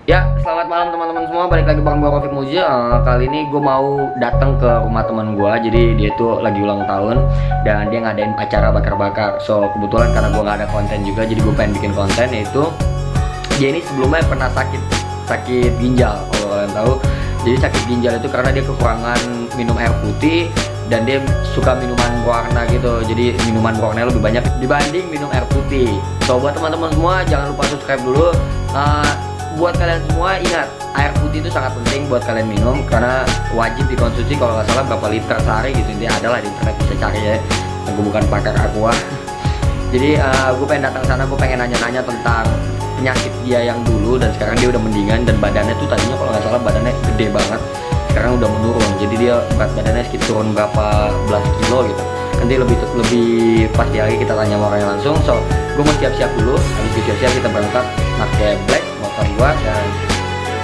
Ya, selamat malam teman-teman semua. Balik lagi bareng gue Rafiq Muji. Kali ini gue mau datang ke rumah teman gue. Jadi dia tuh lagi ulang tahun dan dia ngadain acara bakar-bakar. So kebetulan karena gue nggak ada konten juga, jadi gue pengen bikin konten. Yaitu dia ini sebelumnya pernah sakit ginjal, kalau kalian tahu. Jadi sakit ginjal itu karena dia kekurangan minum air putih dan dia suka minuman berwarna gitu. Jadi minuman berwarna lebih banyak dibanding minum air putih. So buat teman-teman semua jangan lupa subscribe dulu. Buat kalian semua ingat, air putih itu sangat penting buat kalian minum karena wajib dikonsumsi kalau nggak salah berapa liter sehari gitu. Intinya adalah di internet bisa cari ya. Gue bukan pakar aqua. Jadi gue pengen datang sana, gue pengen nanya-nanya tentang penyakit dia yang dulu dan sekarang dia udah mendingan dan badannya tuh tadinya kalau nggak salah badannya gede banget, sekarang udah menurun. Jadi dia berat badannya sekitar turun berapa belas kilo gitu. Nanti lebih pasti lagi kita tanya sama orangnya langsung. So gue mau siap-siap dulu, habis itu siap-siap kita berangkat pakai black motor gua dan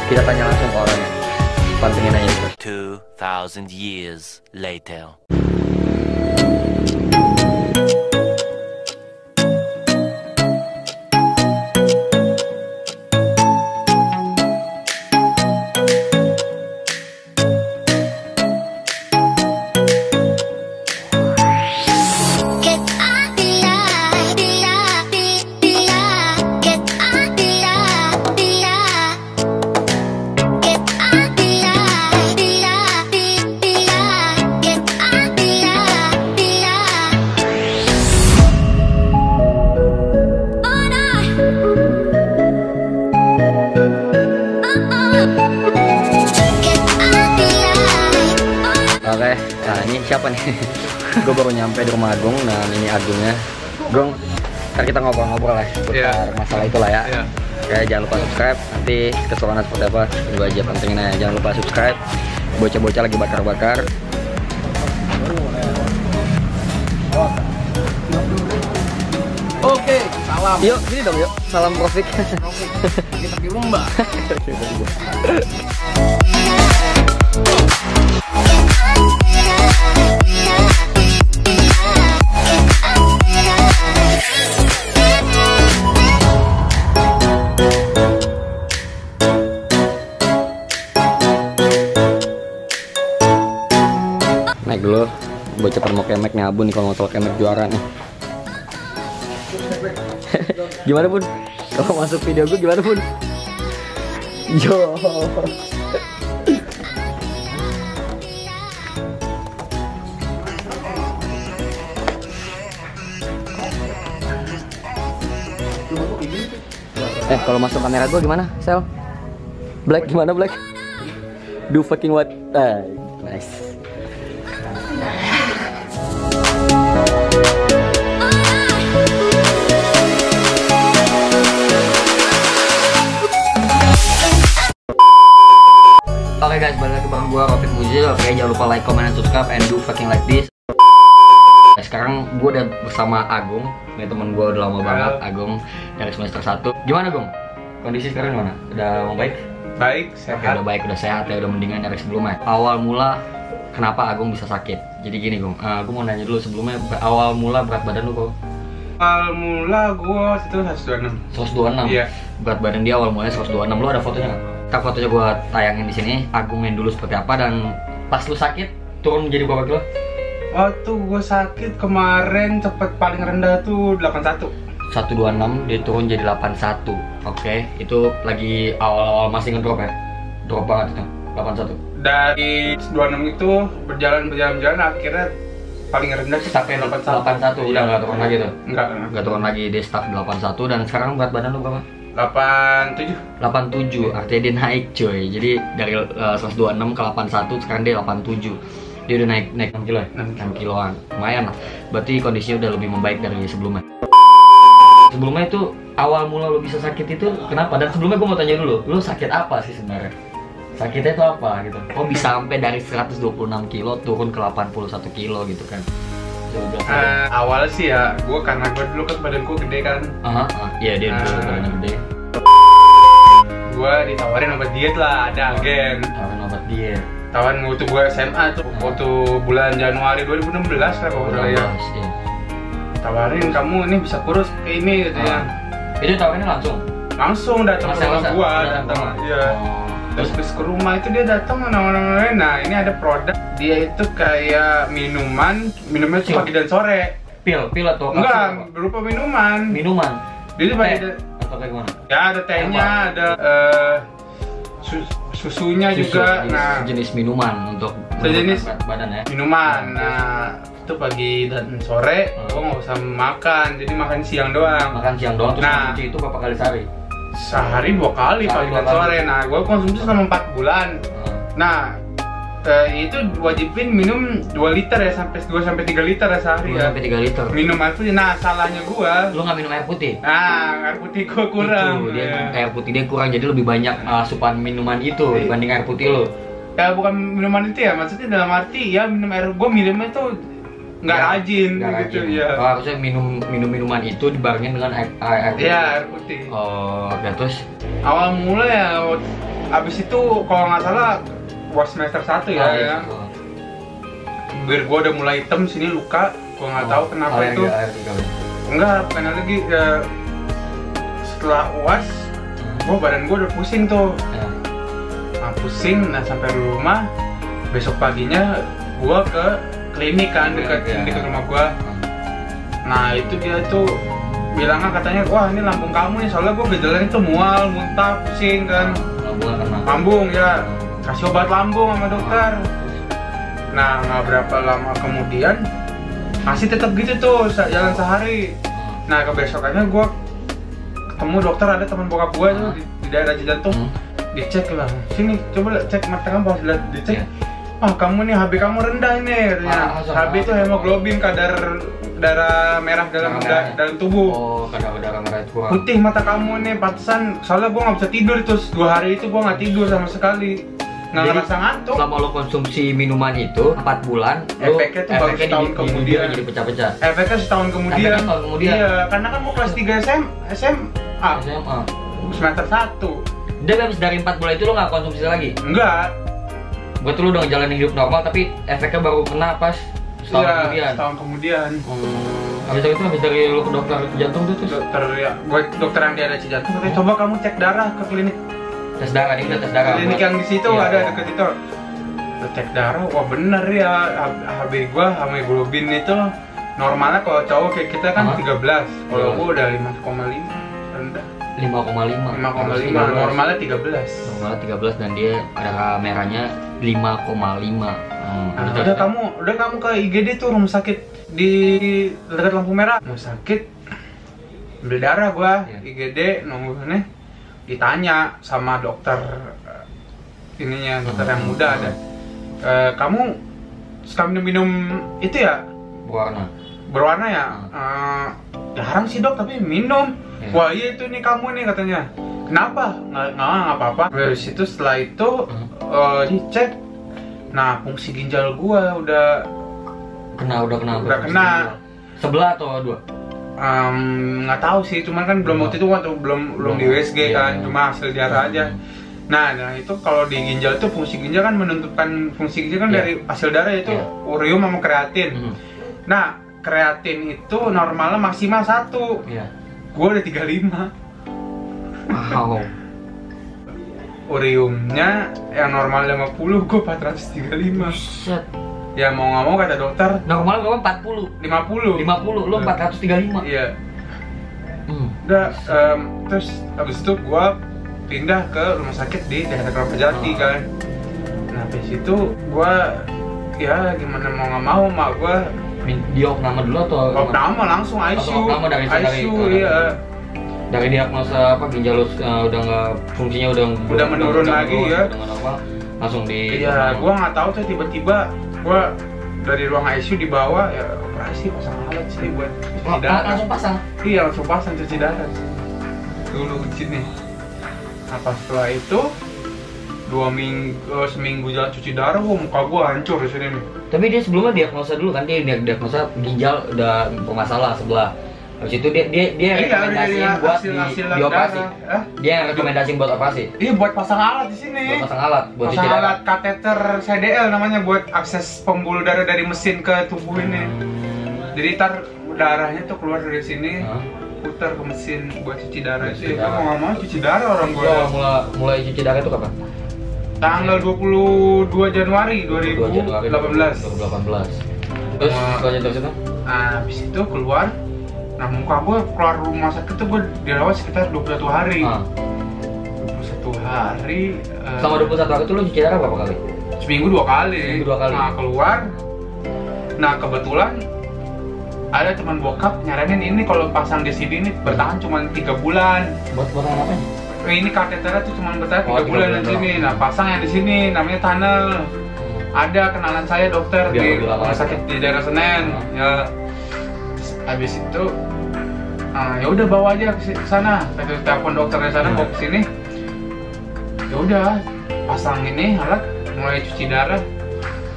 kita tanya langsung ke orangnya. Pantengin aja terus. 2000 years later. Oke, nah ini siapa nih? Gue baru nyampe di rumah Agung. Nah ini Agungnya. Gung, ntar kita ngobrol-ngobrol lah seputar masalah itulah ya. Oke, jangan lupa subscribe. Nanti keseruannya seperti apa gue aja pantengin aja. Jangan lupa subscribe. Bocah-bocah lagi bakar-bakar. Oke, salam. Yuk, sini dong yuk. Salam Rafiq. Kita di rumah. Naik dulu. Bocah pada mau kemek nih Abu nih kalau mau kemek juara nih. Gimana Bun? Kalau masuk video gue gimana Bun? Yo. Kalau masuk kamera gue gimana, Sel? Black gimana Black? Do fucking what? Nice. Oke guys, balik lagi bareng gue Rafiq Muji. Oke, jangan lupa like, comment, and subscribe and do fucking like this. Sekarang gue udah bersama Agung. Ini temen gue udah lama banget, Agung dari semester 1. Gimana Gung? Kondisi sekarang gimana? Udah baik? Baik, sehat. Oke, udah baik, udah sehat ya, udah mendingan dari sebelumnya. Awal mula kenapa Agung bisa sakit? Jadi gini Gung, gue mau nanya dulu sebelumnya, awal mula berat badan lu kok? Awal mula gue itu 126. 126? Iya. Berat badan dia awal mulanya 126, lu ada fotonya nggak? Ntar fotonya gue tayangin di sini. Agungin dulu seperti apa dan pas lu sakit turun menjadi berapa kilo? Waktu gue sakit kemarin cepet paling rendah tuh 81. 126 dia turun jadi 81. Oke, itu lagi awal-awal masih ngedrop ya? Drop banget itu, 81. Dari 26 itu berjalan akhirnya paling rendah sih Sampai 81 udah nggak turun lagi tuh? Enggak Turun lagi, dia stuck 81 dan sekarang berat badan lu berapa? 87. Artinya dia naik coy. Jadi dari 126 ke 81 sekarang dia 87. Dia udah naik 6 kilo ya? 6 kiloan. Lumayan lah. Berarti kondisinya udah lebih membaik dari sebelumnya. Sebelumnya itu awal mula lo bisa sakit itu kenapa? Dan sebelumnya gue mau tanya dulu, lo sakit apa sih sebenarnya? Sakitnya itu apa gitu? Kok bisa sampai dari 126 kilo turun ke 81 kilo gitu kan? Awal sih ya, karena gue dulu kan badan gue gede kan. Iya dia dulu badannya gede. Gue ditawarin obat diet lah, ada agen. Tawarin obat diet. Tawarin waktu gue SMA tuh, waktu bulan Januari 2016 lah kalau nggak salah ya. Iya. Tawarin kamu ini bisa kurus kayak ini katanya. Itu tawarinnya langsung? langsung datang ke rumah gua, datang. Iya. Terus ke rumah itu dia datang nama-namanya. Nah, ini ada produk. Dia itu kayak minumnya cuma pagi dan sore. Pil atau kapsul? Enggak, berupa minuman. Dia tuh pakai atau kayak gimana? ya ada tehnya, ada susunya juga. Nah, jenis minuman untuk sejenis berat badan ya. minuman. Nah, itu pagi dan sore gua nggak usah makan, jadi makan siang doang. Makan siang doang terus Nah, konsumsi itu berapa kali sehari? Sehari 2 kali, pagi dan sore. Nah, gua konsumsi selama 4 bulan. Nah, itu wajibin minum 2 liter ya, sampai 2-3 liter ya sehari 2 ya. sampai 3 liter. Minum air putih. Nah, salahnya gua, Lu nggak minum air putih? nah, air putih gua kurang. Itu, dia Ya. air putih dia kurang, jadi lebih banyak asupan minuman itu dibanding air putih lu. Ya bukan minuman itu ya, maksudnya dalam arti ya minumnya tuh nggak rajin gitu ya. Oh, harusnya minuman itu dibarengin dengan air putih. Iya, air putih. Oh, ya terus Awal mula ya, abis itu kalau nggak salah was semester 1 ya, ya. Biar gua udah mulai hitam sini luka, gua nggak tahu kenapa itu. Enggak, bukan lagi ya, setelah UAS, badan gua udah pusing tuh. Ya. Nah, pusing, nah sampai di rumah, besok paginya gua ke klinik kan, dekat rumah gua. Nah itu dia tuh bilangnya katanya, wah ini lambung kamu nih, soalnya gua gejalanya tuh mual, muntah, pusing kan. Lambung ya, kasih obat lambung sama dokter. Nah nggak berapa lama kemudian masih tetap gitu tuh, jalan sehari. Nah kebesokannya gua ketemu dokter, ada teman bokap gua tuh di daerah jantung. Dicek lah, sini coba cek mata kamu, pas lihat dicek, kamu nih HB kamu rendah nih katanya. HB itu hemoglobin, kadar darah merah dalam tubuh. Oh, kadar darah merah itu kurang. Putih mata kamu nih, pantesan. Soalnya gua nggak bisa tidur itu 2 hari itu, gua nggak tidur sama sekali, nggak ngerasa ngantuk. Selama lo konsumsi minuman itu 4 bulan, efeknya tuh baru setahun kemudian. Jadi pecah-pecah. Efeknya setahun kemudian. Iya, karena kan gua kelas 3 SMA. Semester 1. Udah habis dari 4 bulan itu lo nggak konsumsi lagi? Enggak. Berarti lo udah ngejalanin hidup normal, tapi efeknya baru kena pas setahun kemudian? Setahun kemudian. Habis dari lo ke dokter jantung tuh terus? Dokter yang di daerah Cijantung katanya, coba kamu cek darah ke klinik. Tes darah, ini udah tes darah. Klinik yang di situ ada deket itu. Cek darah, wah bener ya, HB gua hemoglobin itu normalnya kalau cowok kayak kita kan 13, kalau gua udah 5,5 rendah. 5,5 normalnya 13. Normalnya 13 dan dia darah merahnya 5,5. Udah kamu ke IGD tuh, rumah sakit di dekat lampu merah. Rumah sakit ambil darah gua, IGD nunggunya, ditanya sama dokter ininya, dokter yang muda ada. Kamu suka minum itu ya? Berwarna ya? Jarang sih dok, tapi minum. Wah iya itu nih kamu nih katanya. Kenapa? Nggak apa-apa. Dari situ setelah itu dicek. Nah fungsi ginjal gua udah kena. Sebelah atau 2? Nggak tahu sih, cuman kan belum waktu itu belum di USG kan, cuma hasil darah aja. Nah itu kalau di ginjal itu fungsi ginjal kan menentukan fungsi ginjal kan dari hasil darah, yaitu ureum sama kreatin. Nah kreatin itu normalnya maksimal 1. Gue udah 35. Wow. Ureumnya yang normal 50, gue 435. Set. Ya mau nggak mau kata dokter. Normal gue 50. 50, lo 435. Iya. Udah, terus abis itu gue pindah ke rumah sakit di daerah Kerapajati kan. Nah habis itu gue ya gimana mau nggak mau, mak gue di opname dulu atau? Opname langsung ICU. Opname dari iya. Dari diagnosa apa, ginjal lu udah nggak, fungsinya udah menurun lagi ya. Udah normal, langsung di. Iya, gua nggak tahu tuh tiba-tiba gua dari ruang ICU dibawa ya operasi, pasang alat sih buat cuci darah. Langsung pasang? Iya, langsung pasang cuci darah. Dulu di sini. Nah pas setelah itu seminggu jalan cuci darah, muka gua hancur di sini nih. Tapi dia sebelumnya diagnosa dulu kan, dia diagnosa ginjal udah bermasalah sebelah. Habis itu dia rekomendasiin buat dioperasi. Dia rekomendasiin buat operasi. Iya, buat pasang alat di sini. Buat pasang alat, buat pasang alat kateter CDL namanya, buat akses pembuluh darah dari mesin ke tubuh ini. Jadi ntar darahnya tuh keluar dari sini, putar ke mesin buat cuci darah Cuci itu. darah. Gue nggak mau cuci darah orang gue. Lo mulai cuci darah itu kapan? Tanggal 22 Januari 2 Januari 2018. 2018. Terus selanjutnya itu? Nah, habis itu keluar. Nah, muka gue keluar rumah sakit tuh gue dirawat sekitar 21 hari. 21 hari. Selama 21 hari itu lo cuci darah berapa kali? Seminggu 2 kali. Seminggu 2 kali. Nah, keluar. Nah, kebetulan ada teman bokap nyaranin ini kalau pasang di sini ini bertahan cuma 3 bulan. Buat apa? Ini kateternya tuh cuma bertahan 3 3 bulan bulan di sini. Nah, pasang yang di sini namanya tunnel. Ada kenalan saya dokter Biar di lebih lama rumah lagi. sakit di daerah Senen. Ya. Terus habis itu ya udah bawa aja ke sana. Saya telepon dokternya sana bawa ke sini. Ya udah pasang ini alat mulai cuci darah.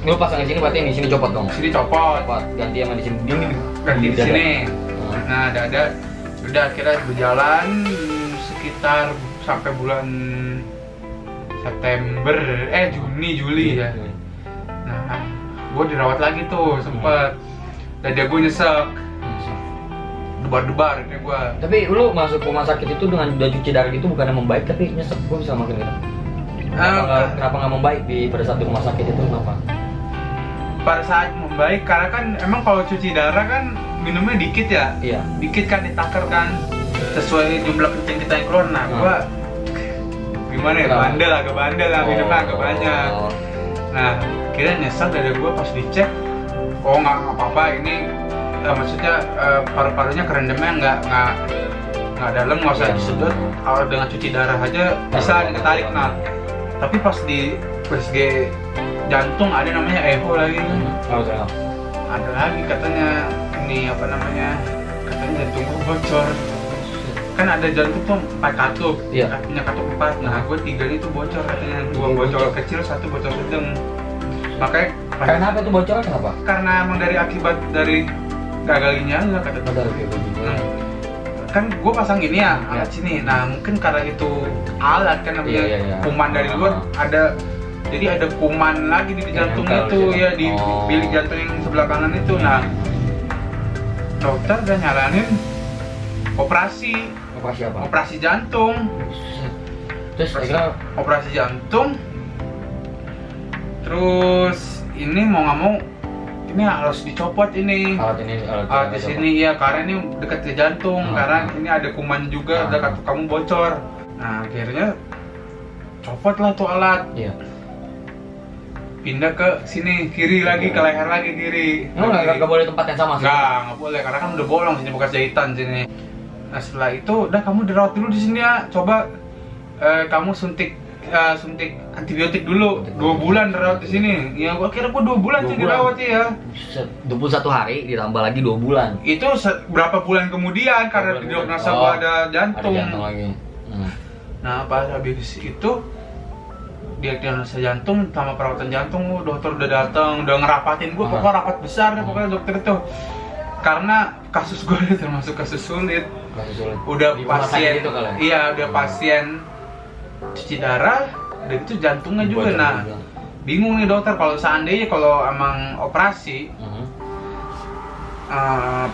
Lo pasang di sini berarti yang di sini copot dong. Sini copot. Copot, ganti yang di sini. Ini Ganti di dada. sini. Nah, ada udah akhirnya berjalan sekitar sampai bulan September, Juli ya. Nah, gue dirawat lagi tuh sempet. Dada gue nyesek, debar-debar ini gue. Tapi lu masuk rumah sakit itu dengan udah cuci darah gitu bukannya membaik tapi nyesek, gue bisa makin gitu. Kenapa nggak membaik pada saat di rumah sakit itu kenapa? Pada saat membaik karena kan emang kalau cuci darah kan minumnya dikit ya. Iya. Dikit kan ditaker kan sesuai jumlah kencing kita yang keluar. Nah, gue gimana ya? Kenapa? Agak bandel lah minumnya agak banyak. Nah, kira nyesel dada gue pas dicek, oh nggak apa-apa ini, maksudnya paru-parunya kerendamnya nggak dalam, nggak usah disedot, kalau dengan cuci darah aja bisa diketarik. Nah, tapi pas di USG jantung ada namanya echo lagi, ada lagi katanya ini apa namanya, katanya jantung gue bocor. Kan ada jantung tuh 4 katup, punya katup 4. Nah, gue 3 itu bocor katanya, 2 bocor kecil, 1 bocor sedang. Makanya kenapa itu bocor kenapa? karena emang dari akibat dari gagal ginjal kata dokter. Kan gue pasang gini ya alat sini. Nah, mungkin karena itu alat kan namanya kuman dari luar ada. Jadi ada kuman lagi di jantung itu ya di bilik jantung yang sebelah kanan itu. Nah, dokter udah nyaranin operasi apa? Operasi jantung. Terus akhirnya operasi jantung. Terus ini mau nggak mau ini harus dicopot ini. Alat di sini ya karena ini dekat ke jantung. Karena ini ada kuman juga, ada kartu kamu bocor. Nah, akhirnya copot lah tuh alat. Iya. Pindah ke sini kiri lagi, ke leher lagi kiri. Nggak boleh tempat yang sama sih? Nggak boleh karena kan udah bolong sini bekas jahitan sini. Nah, setelah itu udah kamu dirawat dulu di sini ya. Coba kamu suntik antibiotik dulu 2 bulan dirawat di sini. Ya gua kira 2 bulan sih dirawat ya. 21 hari ditambah lagi 2 bulan. Itu berapa bulan kemudian karena di diagnosa gua ada jantung. Ada jantung lagi. Nah, pas habis itu diagnosa jantung sama perawatan jantung, dokter udah datang, udah ngerapatin gua, pokoknya rapat besar deh pokoknya dokter itu. Karena kasus gua termasuk kasus sulit. Udah pasien itu kali. Iya, udah pasien cuci darah, udah gitu jantungnya juga. Nah, bingung nih dokter kalau seandainya kalau emang operasi,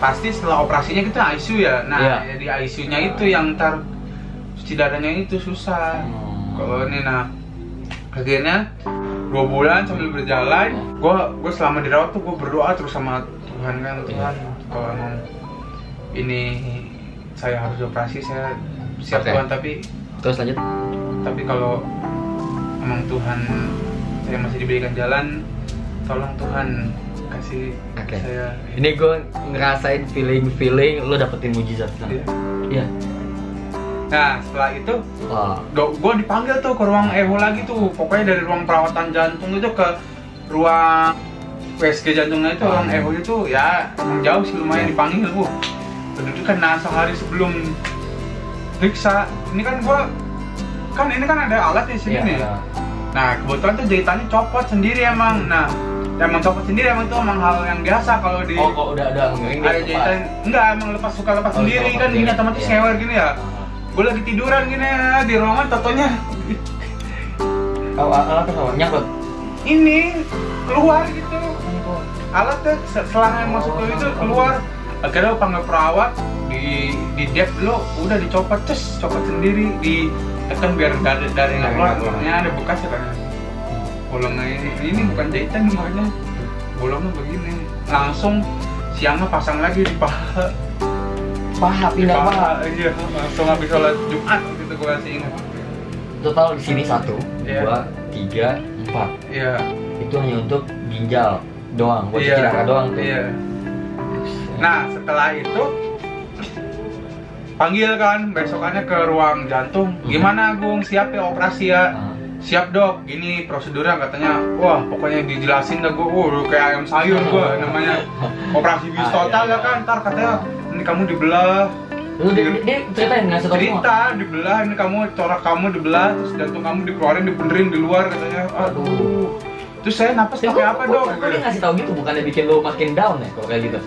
pasti setelah operasinya kita ICU ya. Nah, di ICU-nya itu yang ntar cuci darahnya itu susah. Kalau ini, nah akhirnya 2 bulan sambil berjalan, gue selama dirawat tuh gue berdoa terus sama Tuhan kan, Tuhan kalau emang ini saya harus operasi saya siap Tuhan, tapi terus lanjut. Tapi kalau emang Tuhan saya masih diberikan jalan, tolong Tuhan kasih saya. Ini gue ngerasain feeling lo dapetin mujizat kan? Iya. Nah, setelah itu gue dipanggil tuh ke ruang echo lagi tuh. Pokoknya dari ruang perawatan jantung itu ke ruang USG jantungnya itu, ruang echo itu ya emang jauh sih, lumayan dipanggil. Pendidikan nah sehari sebelum periksa. Ini kan ini kan ada alat di sini nih. Nah, kebetulan tuh jahitannya copot sendiri emang. Nah, emang copot sendiri emang itu emang hal yang biasa kalau di. Kok udah ada jahitan? Enggak, emang suka lepas sendiri kan gini otomatis ngewer gini ya. Gue lagi tiduran gini ya, di ruangan totonya alat apa? Nyangkut? Ini keluar gitu. Alatnya selang yang masuk ke itu keluar. Akhirnya panggil perawat, di dep dulu udah dicopot, copot sendiri, ditekan biar darah nggak keluar. Ini ada bekasnya kan, bolongnya ini bukan jahitan makanya bolongnya begini. Langsung siangnya pasang lagi di paha. Pindah paha. Iya, langsung habis sholat Jumat gitu gue masih ingat. Total di sini 1, Iya. 2, 3, 4. Iya. Itu hanya untuk ginjal doang, buat cuci darah doang tuh. Iya. Nah setelah itu panggil kan besokannya ke ruang jantung. Gimana Gung, siap ya operasi ya? Siap dok, gini prosedurnya katanya. Wah pokoknya dijelasin dah gue, kayak ayam sayur gue namanya. Operasi bis total ya kan, ntar katanya ini kamu dibelah. Lu dia ceritain nggak setau semua? Cerita dibelah, ini kamu corak kamu dibelah, terus jantung kamu dikeluarin, dibenerin di luar katanya. Aduh. Terus saya napas pakai apa dok? Kok dia ngasih tahu gitu, bukannya bikin lu makin down ya kalau kayak gitu?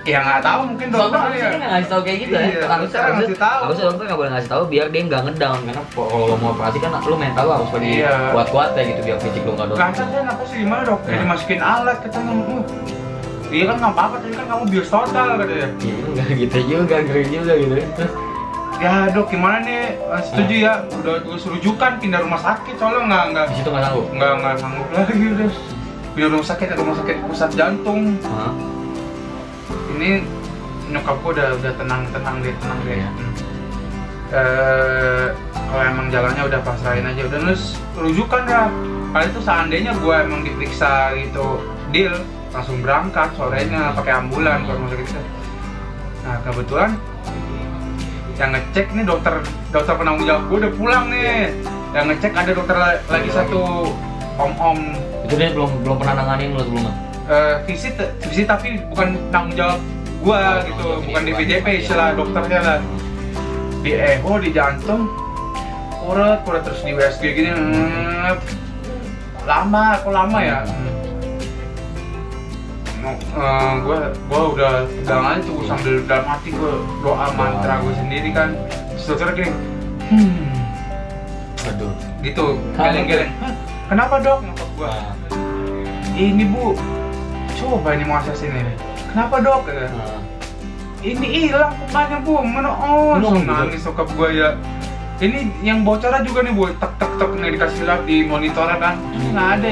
Ya nggak tahu mungkin dokter Soalnya harusnya dia nggak ngasih tahu kayak gitu ya. Harusnya ngasih tahu. Harusnya dokter nggak boleh ngasih tahu biar dia nggak ngedown, karena kalau lo mau operasi kan lu mental lu harus lagi kuat-kuat ya gitu biar fisik lu nggak down. Lancar saya napas di mana dok? Ya dimasukin alat katanya. Iya kan nggak apa-apa, tadi kan kamu bios total katanya. Iya nggak gitu juga, ngeri juga gitu. Terus ya dok gimana nih, setuju ya, udah rujukan pindah rumah sakit soalnya nggak di situ nggak sanggup. nggak sanggup lagi udah pindah rumah sakit pusat jantung. Ini nyokap gue udah tenang deh. Iya. Kalau emang jalannya udah pasrahin aja, udah terus rujukan dah. Kali itu seandainya gue emang diperiksa gitu deal, langsung berangkat sorenya pakai ambulan ke rumah sakit. Nah kebetulan yang ngecek nih dokter penanggung jawab gue udah pulang nih. Yang ngecek ada dokter lagi satu om. Itu dia belum pernah nanganin lo sebelumnya? Visit tapi bukan tanggung jawab gua gitu, bukan di PJP istilah dokternya lah. Di echo di jantung, urat terus di USG gini, lama ya. Gua udah pegang aja tuh sambil dalam hati gua doa mantra gua sendiri kan. Terus dokter gini, Aduh. gitu, geleng-geleng. Kenapa dok? Nyokap gua. Ini bu, coba ini mau akses ini. Kenapa dok? Ini hilang pupanya bu, mana nangis sokap gua ya. Ini yang bocornya juga nih bu, tek nih dikasih lihat di monitor kan. Nggak ada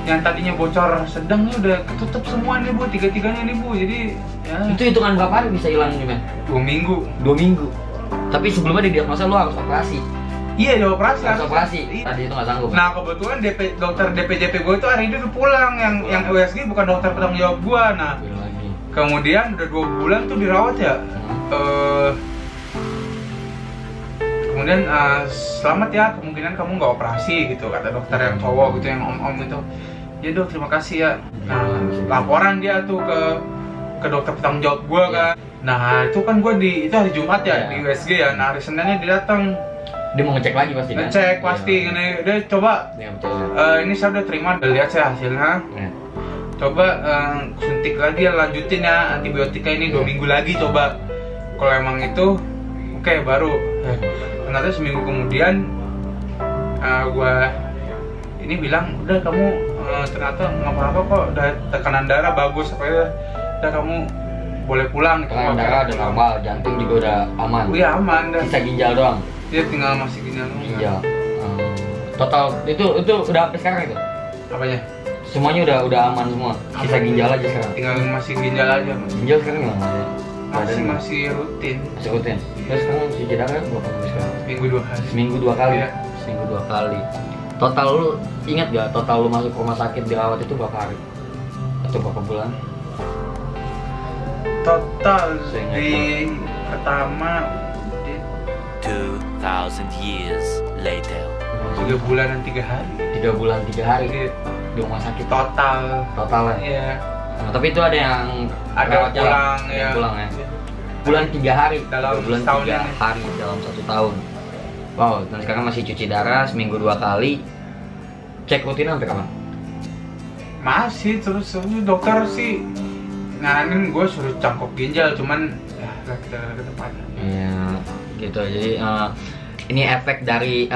yang tadinya bocor sedang nih udah ketutup semua nih bu, tiga-tiganya nih bu. Jadi ya. Itu hitungan berapa hari bisa hilang nih men? 2 minggu. 2 minggu. Tapi sebelumnya didiagnosa lu harus operasi. Iya, di operasi. Harus operasi. Tadi itu nggak sanggup. Nah kebetulan dokter DPJP gue itu hari ini udah pulang, yang USG bukan dokter penanggung jawab gue. Nah kemudian udah 2 bulan tuh dirawat ya. Kemudian selamat ya, kemungkinan kamu nggak operasi gitu kata dokter yang cowok gitu, yang om itu. Ya dok terima kasih ya. Nah laporan dia tuh ke dokter penanggung jawab gue kan. Nah itu kan gue itu hari Jumat ya di USG ya. Nah hari Seninnya dia datang. Dia mau ngecek lagi pasti kan? Ngecek pasti, ini dia coba. Ya, betul. Ini saya udah terima, udah lihat saya hasilnya. Coba suntik lagi ya, lanjutin ya antibiotika ini 2 minggu lagi coba. Kalau emang itu oke, baru. Ternyata seminggu kemudian gua ini bilang udah kamu ternyata nggak apa-apa kok, udah tekanan darah bagus, udah kamu boleh pulang. Tekanan darah udah normal, jantung juga udah aman. Iya aman dah. Sisa ginjal doang. Dia tinggal masih ginjal. Total itu udah sampai sekarang itu? Apanya? Semuanya udah aman semua. Sisa ginjal aja sekarang. Tinggal masih ginjal aja. Ginjal sekarang gimana? Masih rutin. Masih rutin. Terus sekarang cuci darah berapa kali sekarang? Seminggu 2 kali. Seminggu 2 kali. Iya. Seminggu 2 kali. Total lu ingat gak? Total lu masuk rumah sakit dirawat itu berapa hari? Atau berapa bulan? Total di pertama 2,000 years later. 3 bulan dan 3 hari. 3 bulan 3 hari Iya. di rumah sakit. Totalnya. Iya. Nah, tapi itu ada yang Ada rawat jalan, pulang ada ya. yang pulang ya. Bulan 3 hari. Dalam 3 bulan setahun 3 ini. hari dalam 1 tahun. Wow, dan sekarang masih cuci darah seminggu 2 kali. Cek rutin sampai kapan? Masih terus dokter sih nyaranin gue suruh cangkok ginjal, cuman ya kita ke depan. Iya, gitu. Jadi ini efek dari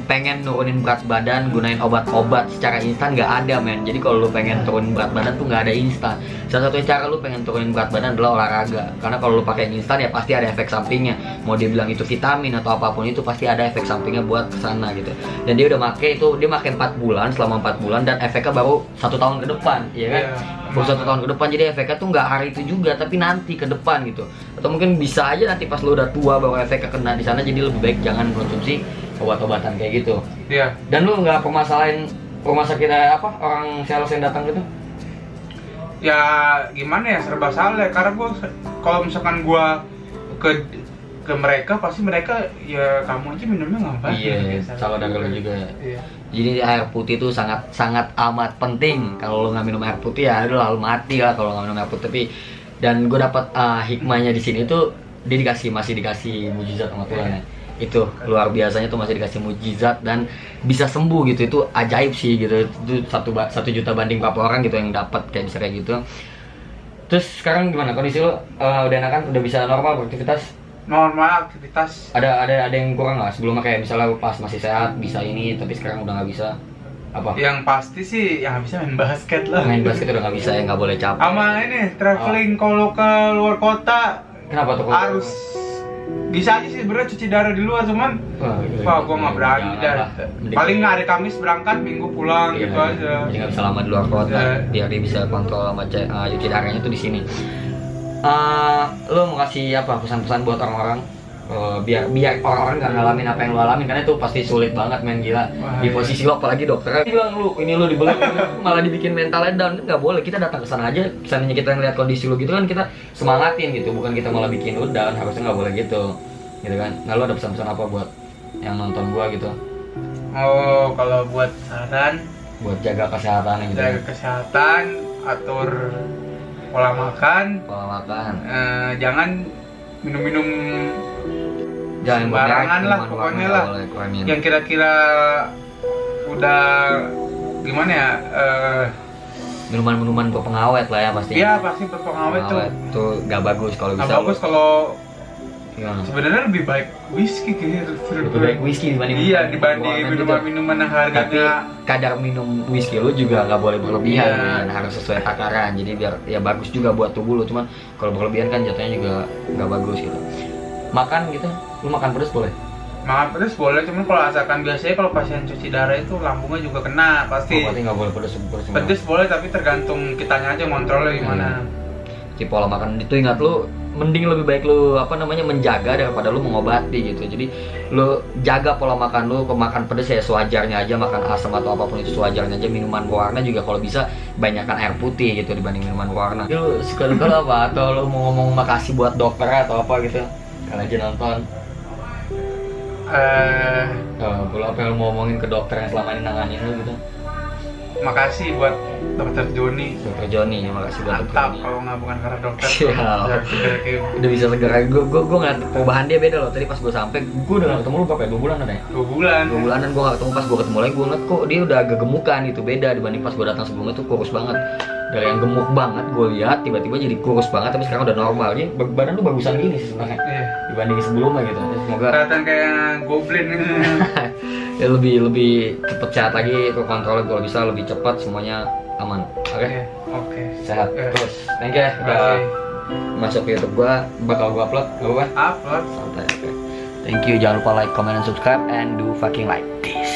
pengen nurunin berat badan gunain obat-obat secara instan nggak ada men. Jadi kalau lu pengen turunin berat badan tuh nggak ada instan. Salah satu cara lu pengen turunin berat badan adalah olahraga. Karena kalau lu pakai instan ya pasti ada efek sampingnya. Mau dia bilang itu vitamin atau apapun itu pasti ada efek sampingnya buat kesana gitu. Dan dia udah make itu, dia make 4 bulan, selama 4 bulan dan efeknya baru 1 tahun ke depan, ya kan? Baru 1 tahun ke depan, jadi efeknya tuh nggak hari itu juga, tapi nanti ke depan gitu. Atau mungkin bisa aja nanti pas lu udah tua baru efeknya kena di sana. Jadi lebih baik jangan konsumsi obat-obatan kayak gitu. Iya. Dan lu nggak permasalahin rumah sakit apa orang sales yang datang gitu? Ya gimana ya, serba salah ya. Karena gua kalau misalkan gua ke mereka pasti mereka ya kamu aja minumnya ngapain? Iya, sama dengan lu juga. Iya. Jadi air putih itu sangat amat penting. Kalau lu nggak minum air putih ya udah lalu mati lah kalau nggak minum air putih. Tapi dan gue dapat hikmahnya di sini tuh dia masih dikasih mujizat sama Tuhan ya. Itu luar biasanya tuh masih dikasih mujizat dan bisa sembuh gitu. Itu ajaib sih gitu. Itu 1 juta banding berapa orang gitu yang dapat kayak bisa kayak gitu. Terus sekarang gimana kondisi lu? Udah enakan? Udah bisa normal beraktivitas? Normal aktivitas. Ada yang kurang nggak sebelumnya, kayak misalnya pas masih sehat bisa ini tapi sekarang udah nggak bisa apa? Yang pasti sih yang bisa main basket lah. Main basket udah nggak bisa ya, nggak boleh capek. Sama ini traveling kalau ke luar kota. Kenapa tuh? Harus bisa aja sih sebenarnya cuci darah di luar, cuman wah gua nggak berani dah. Paling hari Kamis berangkat, Minggu pulang gitu aja. Jadi nggak bisa lama di luar kota biar dia bisa kontrol sama cuci darahnya tuh di sini. Lo mau kasih apa pesan-pesan buat orang-orang biar orang-orang nggak ngalamin apa yang lo alamin, karena itu pasti sulit banget men, gila. Di posisi lo apalagi dokternya bilang lu dibeli malah dibikin mentalnya down. Kan nggak boleh, kita datang ke sana aja, misalnya kita ngeliat kondisi lo gitu kan kita semangatin gitu, bukan kita malah bikin lo down. Harusnya nggak boleh gitu kan. Nah lo ada pesan-pesan apa buat yang nonton gua gitu? Oh, kalau buat saran buat jaga kesehatan gitu. Jaga kesehatan, atur pola makan. Jangan minum sembarangan lah pokoknya lah. Yang kira-kira udah gimana ya, minuman berpengawet lah ya pasti. Iya pasti berpengawet tuh nggak bagus kalau bisa. Nggak bagus kalau sebenarnya lebih baik whisky kayaknya. Lebih baik whisky dibanding minuman yang harganya. Tapi kadar minum whisky lu juga nggak boleh berlebihan, harus sesuai takaran. Jadi biar ya bagus juga buat tubuh lu. Cuman kalau berlebihan kan jatuhnya juga nggak bagus gitu. Makan gitu, lu makan pedas boleh? Makan pedas boleh, cuman kalau asalkan biasanya kalau pasien cuci darah itu lambungnya juga kena pasti. Berarti nggak boleh pedas. Pedas boleh tapi tergantung kitanya aja ngontrolnya gimana. Di pola makan itu ingat lu, mending lebih baik lu menjaga daripada lu mengobati gitu. Jadi lu jaga pola makan lu, makan pedas ya sewajarnya aja, makan asam atau apapun itu sewajarnya aja. Minuman berwarna juga kalau bisa banyakkan air putih gitu dibanding minuman berwarna. Lu sekali-kali apa? Atau lu mau ngomong makasih buat dokter atau apa gitu kalau aja nonton? Kalau apa yang lu mau ngomongin ke dokter yang selama ini nanganin lu gitu? Makasih buat Dokter Joni. Makasih buat Dokter Joni. Kalau nggak bukan karena dokter. Udah bisa segera. Gue ngeliat perubahan dia beda loh. Tadi pas gue sampai, gue udah nggak ketemu lu berapa ya? 2 bulan ada ya? 2 bulanan gue nggak ketemu. Pas gue ketemu lagi gue ngeliat kok dia udah agak gemukan gitu, beda dibanding pas gue datang sebelumnya tuh kurus banget. Dari yang gemuk banget gue lihat tiba-tiba jadi kurus banget, tapi sekarang udah normal. Jadi badan tuh bagusan gini sih sebenarnya dibanding sebelumnya gitu. Semoga kelihatan kayak goblin gitu. Ya lebih cepet sehat lagi, itu kontrolnya kalau bisa lebih cepat, semuanya aman. Oke. Sehat terus. Thank you udah masuk ke YouTube gua, bakal gua upload, gak apa-apa? Upload. Santai. Thank you, jangan lupa like, comment, and subscribe, and do fucking like this.